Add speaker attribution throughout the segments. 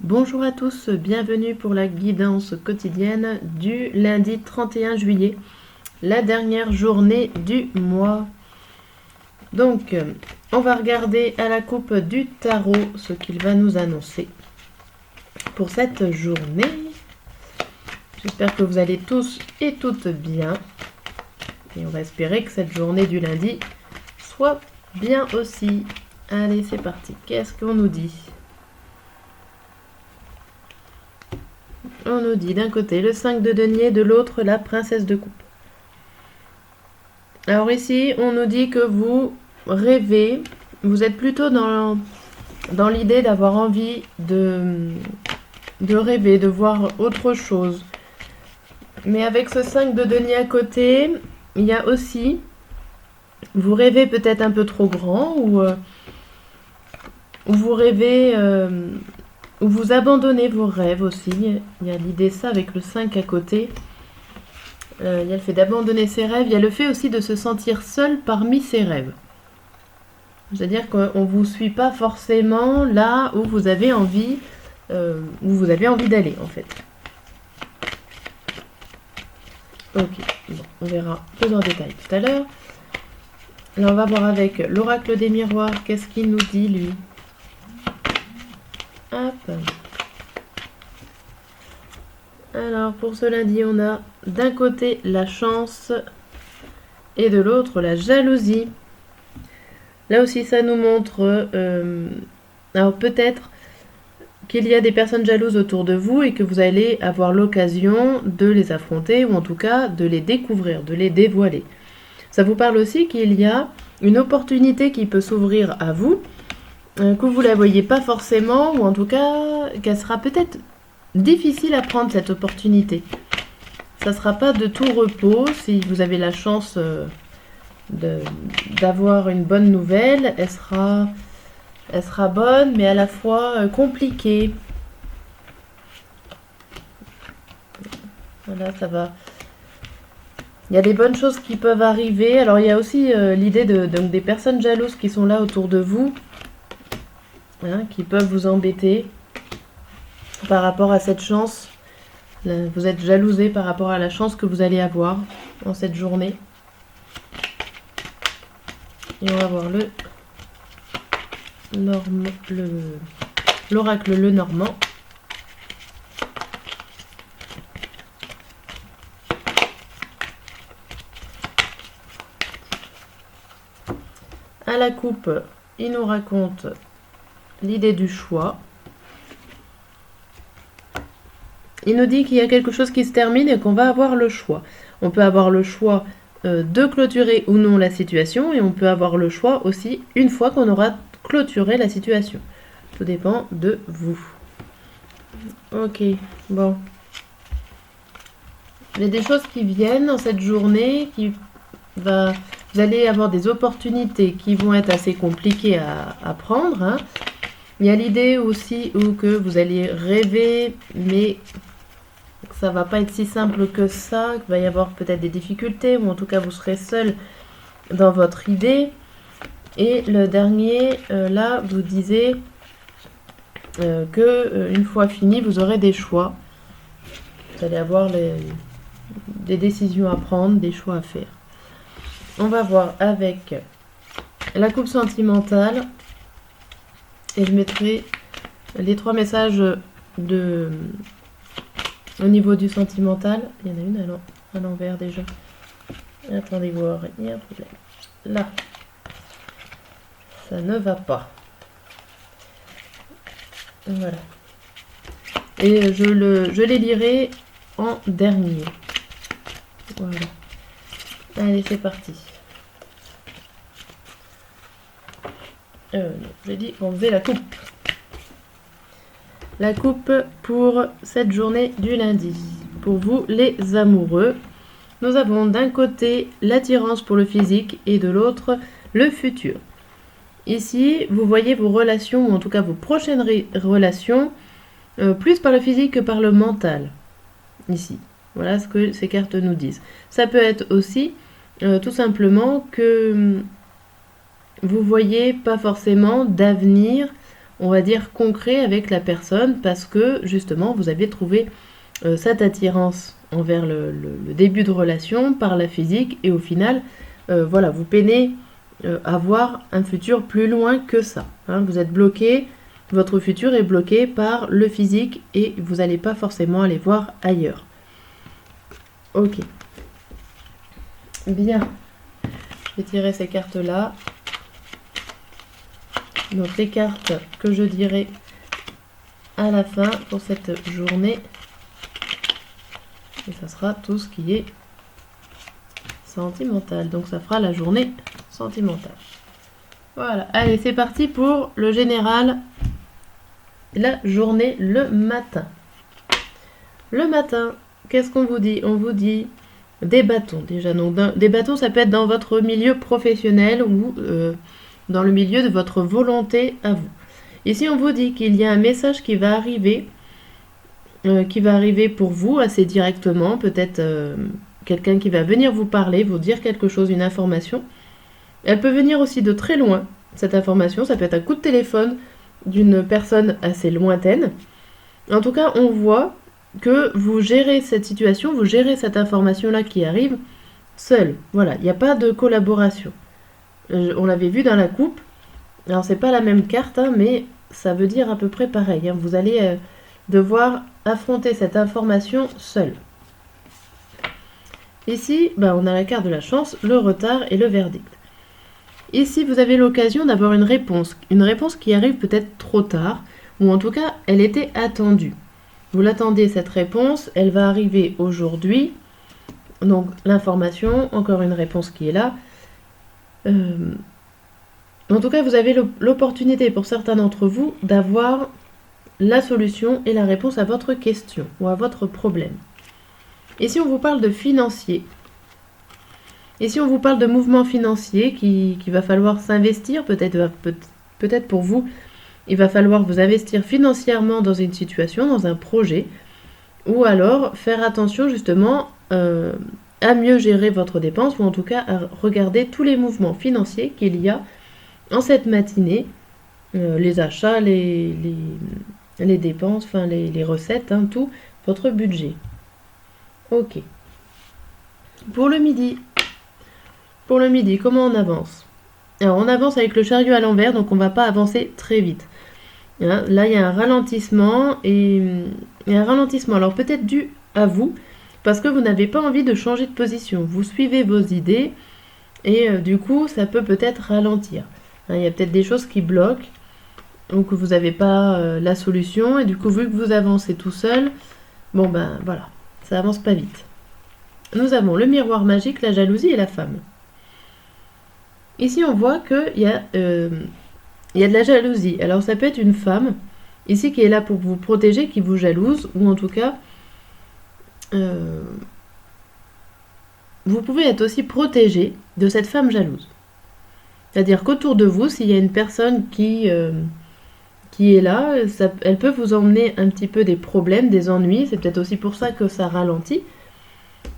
Speaker 1: Bonjour à tous, bienvenue pour la guidance quotidienne du lundi 31 juillet, la dernière journée du mois. Donc, on va regarder à la coupe du tarot ce qu'il va nous annoncer pour cette journée. J'espère que vous allez tous et toutes bien. Et on va espérer que cette journée du lundi soit bien aussi. Allez, c'est parti. Qu'est-ce qu'on nous dit ? On nous dit d'un côté le 5 de denier, de l'autre la princesse de coupe. Alors ici, on nous dit que vous rêvez, vous êtes plutôt dans l'idée d'avoir envie de rêver, de voir autre chose. Mais avec ce 5 de denier à côté, il y a aussi, vous rêvez peut-être un peu trop grand ou vous rêvez... ou vous abandonnez vos rêves aussi. Il y a l'idée ça avec le 5 à côté. Il y a le fait d'abandonner ses rêves. Il y a le fait aussi de se sentir seul parmi ses rêves. C'est-à-dire qu'on ne vous suit pas forcément là où vous avez envie, d'aller en fait. Ok, bon, on verra plus en détail tout à l'heure. Là, on va voir avec l'oracle des miroirs. Qu'est-ce qu'il nous dit lui ? Hop. Alors pour ce lundi, on a d'un côté la chance et de l'autre la jalousie. Là aussi, ça nous montre, alors peut-être qu'il y a des personnes jalouses autour de vous et que vous allez avoir l'occasion de les affronter ou en tout cas de les découvrir, de les dévoiler. Ça vous parle aussi qu'il y a une opportunité qui peut s'ouvrir à vous, que vous ne la voyez pas forcément ou en tout cas qu'elle sera peut-être difficile à prendre cette opportunité. Ça ne sera pas de tout repos si vous avez la chance d'avoir une bonne nouvelle. Elle sera bonne mais à la fois compliquée. Voilà, ça va. Il y a des bonnes choses qui peuvent arriver. Alors il y a aussi l'idée donc, des personnes jalouses qui sont là autour de vous, hein, qui peuvent vous embêter par rapport à cette chance. Vous êtes jalousé par rapport à la chance que vous allez avoir en cette journée. Et on va voir l'oracle le normand. À la coupe, il nous raconte l'idée du choix. Il nous dit qu'il y a quelque chose qui se termine et qu'on va avoir le choix. On peut avoir le choix de clôturer ou non la situation et on peut avoir le choix aussi une fois qu'on aura clôturé la situation. Tout dépend de vous. Ok, bon. Il y a des choses qui viennent dans cette journée, vous allez avoir des opportunités qui vont être assez compliquées à prendre. Hein. Il y a l'idée aussi que vous allez rêver, mais ça va pas être si simple que ça, qu'il va y avoir peut-être des difficultés, ou en tout cas vous serez seul dans votre idée. Et le dernier, là, vous disiez que une fois fini, vous aurez des choix. Vous allez avoir des décisions à prendre, des choix à faire. On va voir avec la coupe sentimentale. Et je mettrai les 3 messages au niveau du sentimental. Il y en a une à l'envers déjà. Attendez voir, il y a un problème. Là, ça ne va pas. Voilà. Et je les lirai en dernier. Voilà. Allez, c'est parti. Non, j'ai dit on faisait la coupe. La coupe pour cette journée du lundi. Pour vous, les amoureux, nous avons d'un côté l'attirance pour le physique et de l'autre le futur. Ici, vous voyez vos relations, ou en tout cas vos prochaines relations, plus par le physique que par le mental. Ici, voilà ce que ces cartes nous disent. Ça peut être aussi tout simplement que vous voyez pas forcément d'avenir on va dire, concret avec la personne parce que justement vous avez trouvé cette attirance envers le début de relation par la physique et au final, voilà, vous peinez à voir un futur plus loin que ça. Hein. Vous êtes bloqué, votre futur est bloqué par le physique et vous n'allez pas forcément aller voir ailleurs. Ok. Bien. Je vais tirer ces cartes-là. Donc les cartes que je dirai à la fin pour cette journée. Et ça sera tout ce qui est sentimental. Donc ça fera la journée sentimentale. Voilà. Allez, c'est parti pour le général. La journée le matin. Le matin, qu'est-ce qu'on vous dit? On vous dit des bâtons déjà. Donc des bâtons, ça peut être dans votre milieu professionnel ou dans le milieu de votre volonté à vous. Ici, on vous dit qu'il y a un message qui va arriver pour vous assez directement. Peut-être quelqu'un qui va venir vous parler, vous dire quelque chose, une information. Elle peut venir aussi de très loin, cette information. Ça peut être un coup de téléphone d'une personne assez lointaine. En tout cas, on voit que vous gérez cette situation, vous gérez cette information-là qui arrive seul. Voilà, il n'y a pas de collaboration. On l'avait vu dans la coupe. Alors, c'est pas la même carte, hein, mais ça veut dire à peu près pareil. Hein. Vous allez devoir affronter cette information seul. Ici, on a la carte de la chance, le retard et le verdict. Ici, vous avez l'occasion d'avoir une réponse qui arrive peut-être trop tard, ou en tout cas, elle était attendue. Vous l'attendez, cette réponse, elle va arriver aujourd'hui. Donc, l'information, encore une réponse qui est là. En tout cas, vous avez l'opportunité pour certains d'entre vous d'avoir la solution et la réponse à votre question ou à votre problème. Ici, on vous parle de financier. Ici, on vous parle de mouvement financier qu'il va falloir s'investir. Peut-être pour vous, il va falloir vous investir financièrement dans une situation, dans un projet. Ou alors, faire attention justement à mieux gérer votre dépense. Ou en tout cas, à regarder tous les mouvements financiers qu'il y a en cette matinée. Les achats, les dépenses, enfin les recettes, hein, tout votre budget. Ok. Pour le midi, comment on avance? Alors, on avance avec le chariot à l'envers, donc on ne va pas avancer très vite. Hein, là, il y a un ralentissement, alors peut-être dû à vous, parce que vous n'avez pas envie de changer de position. Vous suivez vos idées, et du coup, ça peut-être ralentir. Hein, il y a peut-être des choses qui bloquent, ou que vous n'avez pas la solution, et du coup, vu que vous avancez tout seul, voilà, ça avance pas vite. Nous avons le miroir magique, la jalousie et la femme. Ici, on voit qu'il y a de la jalousie. Alors, ça peut être une femme, ici, qui est là pour vous protéger, qui vous jalouse, ou en tout cas, vous pouvez être aussi protégé de cette femme jalouse. C'est-à-dire qu'autour de vous, s'il y a une personne qui est là, elle peut vous emmener un petit peu des problèmes, des ennuis. C'est peut-être aussi pour ça que ça ralentit.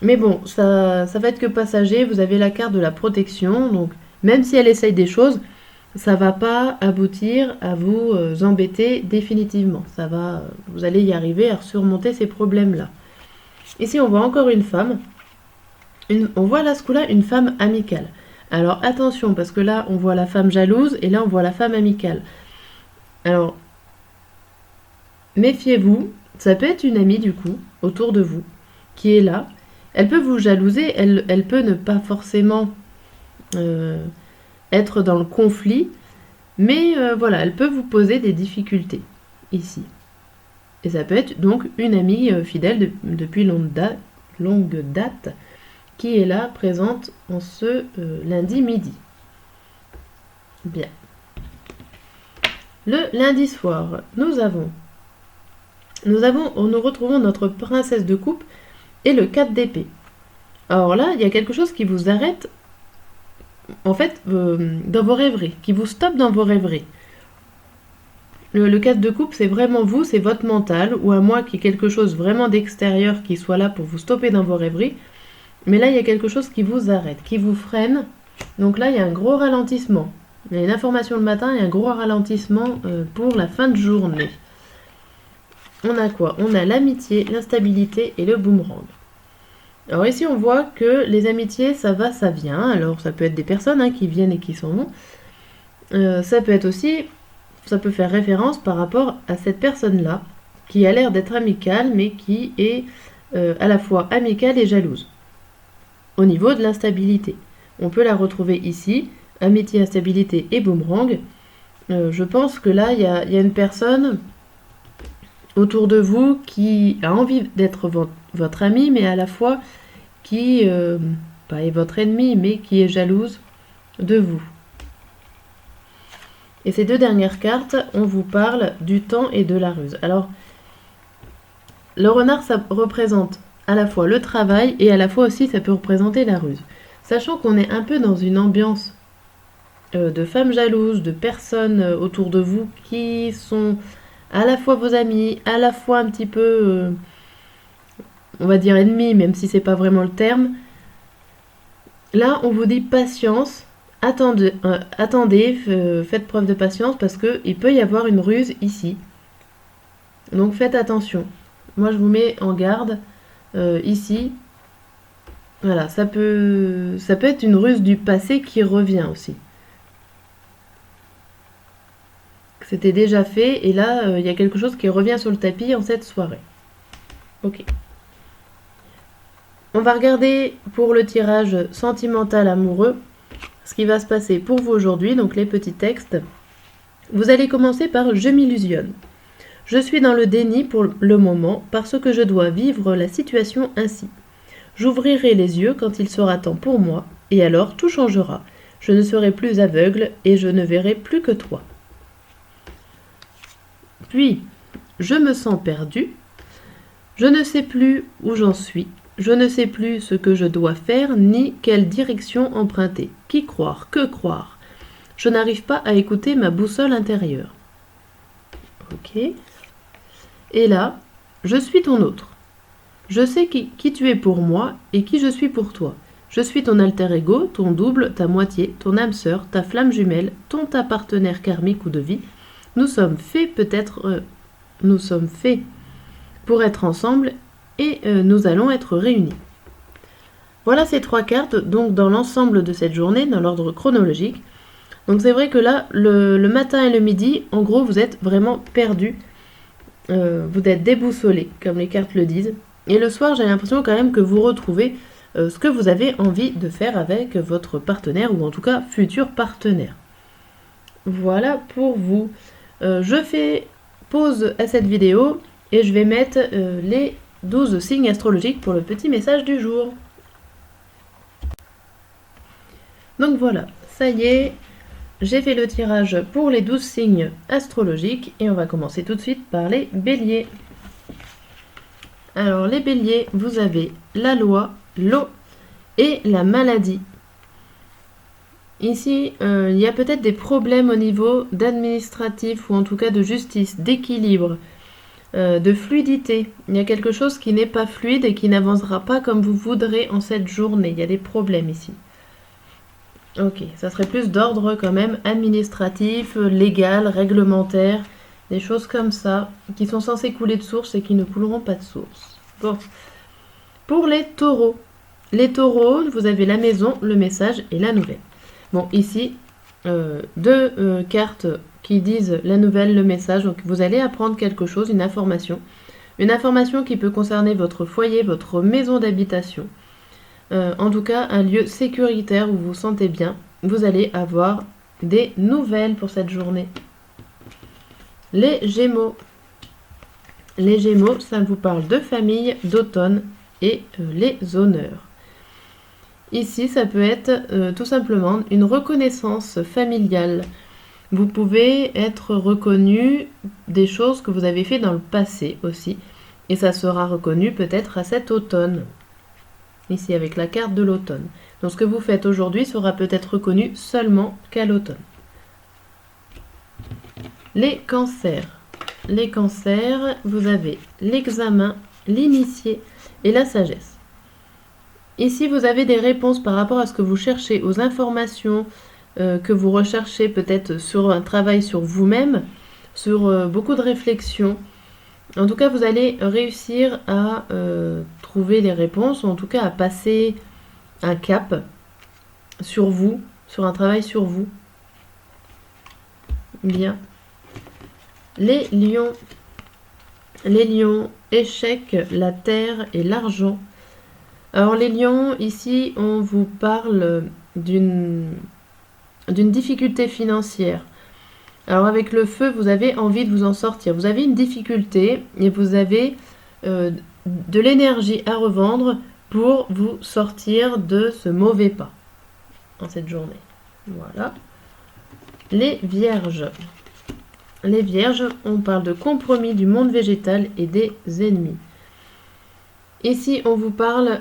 Speaker 1: Mais bon, ça va être que passager. Vous avez la carte de la protection. Donc, même si elle essaye des choses, ça ne va pas aboutir à vous embêter définitivement. Vous allez y arriver à surmonter ces problèmes-là. Ici, on voit encore une femme. On voit là, ce coup-là, une femme amicale. Alors, attention, parce que là, on voit la femme jalouse et là, on voit la femme amicale. Alors, méfiez-vous, ça peut être une amie du coup, autour de vous, qui est là. Elle peut vous jalouser, elle peut ne pas forcément être dans le conflit, mais voilà, elle peut vous poser des difficultés, ici. Et ça peut être donc une amie fidèle depuis longue date, qui est là, présente en ce lundi midi. Bien. Le lundi soir, nous retrouvons notre princesse de coupe et le 4 d'épée. Alors là, il y a quelque chose qui vous arrête, en fait, dans vos rêveries, qui vous stoppe dans vos rêveries. Le 4 de coupe, c'est vraiment vous, c'est votre mental, ou à moins qu'il y ait quelque chose vraiment d'extérieur qui soit là pour vous stopper dans vos rêveries. Mais là, il y a quelque chose qui vous arrête, qui vous freine. Donc là, il y a un gros ralentissement. Il y a une information le matin et un gros ralentissement pour la fin de journée. On a quoi? On a l'amitié, l'instabilité et le boomerang. Alors ici, on voit que les amitiés, ça va, ça vient. Alors ça peut être des personnes qui viennent et qui s'en vont. Ça peut être aussi, ça peut faire référence par rapport à cette personne-là, qui a l'air d'être amicale, mais qui est à la fois amicale et jalouse. Au niveau de l'instabilité, on peut la retrouver ici, amitié, instabilité et boomerang. Je pense que là, il y a une personne autour de vous qui a envie d'être votre ami, mais à la fois qui, pas est votre ennemi, mais qui est jalouse de vous. Et ces deux dernières cartes, on vous parle du temps et de la ruse. Alors, le renard, ça représente à la fois le travail et à la fois aussi, ça peut représenter la ruse. Sachant qu'on est un peu dans une ambiance de femmes jalouses, de personnes autour de vous qui sont à la fois vos amis, à la fois un petit peu, on va dire ennemis, même si c'est pas vraiment le terme. Là, on vous dit patience, attendez, faites preuve de patience parce qu'il peut y avoir une ruse ici. Donc faites attention. Moi, je vous mets en garde ici. Voilà, ça peut être une ruse du passé qui revient aussi. C'était déjà fait et là, il y a quelque chose qui revient sur le tapis en cette soirée. Ok. On va regarder pour le tirage sentimental amoureux ce qui va se passer pour vous aujourd'hui, donc les petits textes. Vous allez commencer par « Je m'illusionne ». Je suis dans le déni pour le moment parce que je dois vivre la situation ainsi. J'ouvrirai les yeux quand il sera temps pour moi et alors tout changera. Je ne serai plus aveugle et je ne verrai plus que toi. Puis, je me sens perdu. Je ne sais plus où j'en suis. Je ne sais plus ce que je dois faire ni quelle direction emprunter. Qui croire? Que croire? Je n'arrive pas à écouter ma boussole intérieure. Ok. Et là, je suis ton autre. Je sais qui tu es pour moi et qui je suis pour toi. Je suis ton alter ego, ton double, ta moitié, ton âme sœur, ta flamme jumelle, ta partenaire karmique ou de vie. Nous sommes faits pour être ensemble et nous allons être réunis. Voilà ces trois cartes, donc dans l'ensemble de cette journée, dans l'ordre chronologique. Donc c'est vrai que là, le matin et le midi, en gros, vous êtes vraiment perdus. Vous êtes déboussolés, comme les cartes le disent. Et le soir, j'ai l'impression quand même que vous retrouvez ce que vous avez envie de faire avec votre partenaire, ou en tout cas futur partenaire. Voilà pour vous. Je fais pause à cette vidéo et je vais mettre les 12 signes astrologiques pour le petit message du jour. Donc voilà, ça y est, j'ai fait le tirage pour les 12 signes astrologiques et on va commencer tout de suite par les béliers. Alors les béliers, vous avez la loi, l'eau et la maladie. Ici, il y a peut-être des problèmes au niveau d'administratif ou en tout cas de justice, d'équilibre, de fluidité. Il y a quelque chose qui n'est pas fluide et qui n'avancera pas comme vous voudrez en cette journée. Il y a des problèmes ici. Ok, ça serait plus d'ordre quand même administratif, légal, réglementaire, des choses comme ça, qui sont censées couler de source et qui ne couleront pas de source. Bon. Pour les taureaux, vous avez la maison, le message et la nouvelle. Bon, ici, deux cartes qui disent la nouvelle, le message. Donc, vous allez apprendre quelque chose, une information. Une information qui peut concerner votre foyer, votre maison d'habitation. En tout cas, un lieu sécuritaire où vous vous sentez bien. Vous allez avoir des nouvelles pour cette journée. Les Gémeaux. Les Gémeaux, ça vous parle de famille, d'automne et les honneurs. Ici, ça peut être tout simplement une reconnaissance familiale. Vous pouvez être reconnu des choses que vous avez fait dans le passé aussi. Et ça sera reconnu peut-être à cet automne. Ici, avec la carte de l'automne. Donc, ce que vous faites aujourd'hui sera peut-être reconnu seulement qu'à l'automne. Les cancers. Les cancers, vous avez l'examen, l'initié et la sagesse. Ici, vous avez des réponses par rapport à ce que vous cherchez, aux informations, que vous recherchez peut-être sur un travail sur vous-même, sur beaucoup de réflexions. En tout cas, vous allez réussir à trouver les réponses, ou en tout cas à passer un cap sur vous, sur un travail sur vous. Bien. Les lions. Les lions, échec, la terre et l'argent. Alors les lions, ici, on vous parle d'une difficulté financière. Alors avec le feu, vous avez envie de vous en sortir. Vous avez une difficulté et vous avez de l'énergie à revendre pour vous sortir de ce mauvais pas en cette journée. Voilà. Les vierges. Les vierges, on parle de compromis du monde végétal et des ennemis. Ici, on vous parle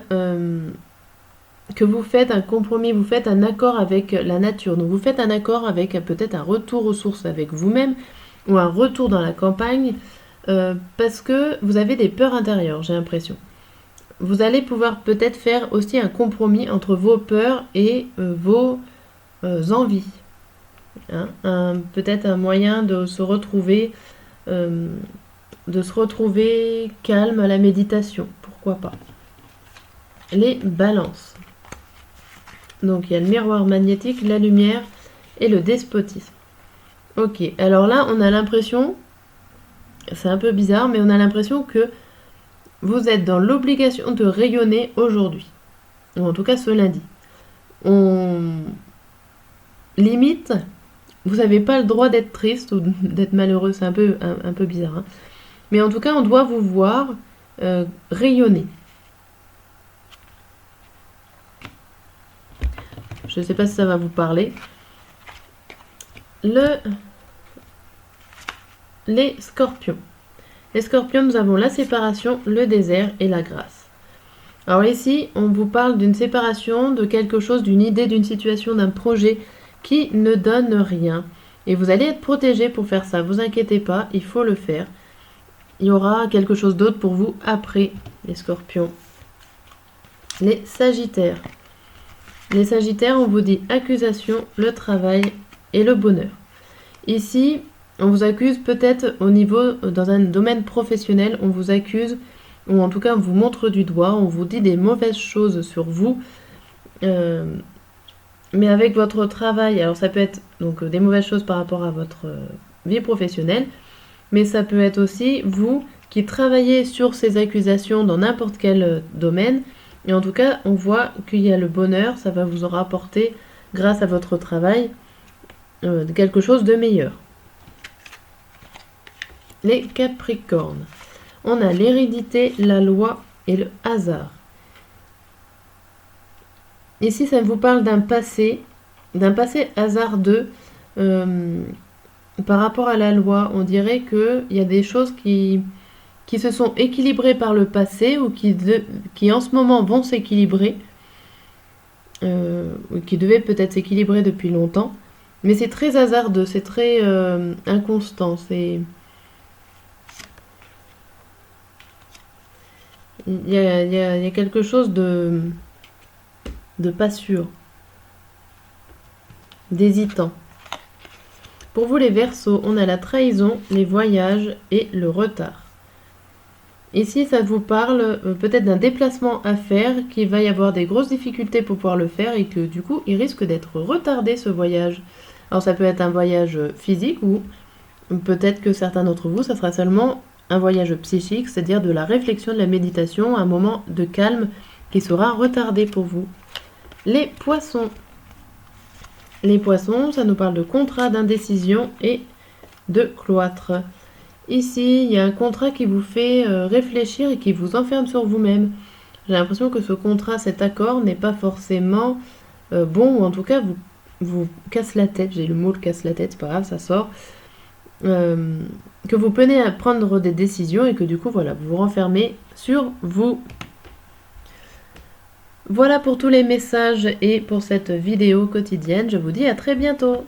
Speaker 1: que vous faites un compromis, vous faites un accord avec la nature. Donc vous faites un accord avec peut-être un retour aux sources avec vous-même ou un retour dans la campagne parce que vous avez des peurs intérieures, j'ai l'impression. Vous allez pouvoir peut-être faire aussi un compromis entre vos peurs et vos envies. Hein, peut-être un moyen de se retrouver calme à la méditation, pourquoi pas. Les balances. Donc il y a le miroir magnétique, la lumière et le despotisme. Ok, alors là on a l'impression, c'est un peu bizarre, mais on a l'impression que vous êtes dans l'obligation de rayonner aujourd'hui. Ou en tout cas ce lundi. Limite, vous n'avez pas le droit d'être triste ou d'être malheureux, c'est un peu bizarre. Hein. Mais en tout cas, on doit vous voir rayonner. Je ne sais pas si ça va vous parler. Les scorpions. Les scorpions, nous avons la séparation, le désert et la grâce. Alors ici, on vous parle d'une séparation, de quelque chose, d'une idée, d'une situation, d'un projet qui ne donne rien. Et vous allez être protégé pour faire ça. Vous inquiétez pas, il faut le faire. Il y aura quelque chose d'autre pour vous après les scorpions. Les sagittaires. Les sagittaires, on vous dit accusation, le travail et le bonheur. Ici, on vous accuse peut-être au niveau, dans un domaine professionnel, on vous accuse, ou en tout cas on vous montre du doigt, on vous dit des mauvaises choses sur vous. Mais avec votre travail, alors ça peut être donc des mauvaises choses par rapport à votre vie professionnelle, mais ça peut être aussi vous qui travaillez sur ces accusations dans n'importe quel domaine. Et en tout cas, on voit qu'il y a le bonheur, ça va vous en rapporter, grâce à votre travail, quelque chose de meilleur. Les Capricornes. On a l'hérédité, la loi et le hasard. Ici, ça vous parle d'un passé hasardeux par rapport à la loi. On dirait qu'il y a des choses qui se sont équilibrées par le passé ou qui en ce moment vont s'équilibrer, qui devaient peut-être s'équilibrer depuis longtemps. Mais c'est très hasardeux, c'est très inconstant. Il y a quelque chose de pas sûr, d'hésitant. Pour vous les Verseaux, on a la trahison, les voyages et le retard. Ici, ça vous parle peut-être d'un déplacement à faire, qu'il va y avoir des grosses difficultés pour pouvoir le faire et que du coup, il risque d'être retardé ce voyage. Alors ça peut être un voyage physique ou peut-être que certains d'entre vous, ça sera seulement un voyage psychique, c'est-à-dire de la réflexion, de la méditation, un moment de calme qui sera retardé pour vous. Les poissons. Les poissons, ça nous parle de contrat, d'indécision et de cloître. Ici, il y a un contrat qui vous fait réfléchir et qui vous enferme sur vous-même. J'ai l'impression que ce contrat, cet accord n'est pas forcément bon, ou en tout cas vous casse la tête. J'ai le mot casse la tête, c'est pas grave, ça sort. Que vous peinez à prendre des décisions et que du coup, voilà, vous vous renfermez sur vous. Voilà pour tous les messages et pour cette vidéo quotidienne. Je vous dis à très bientôt.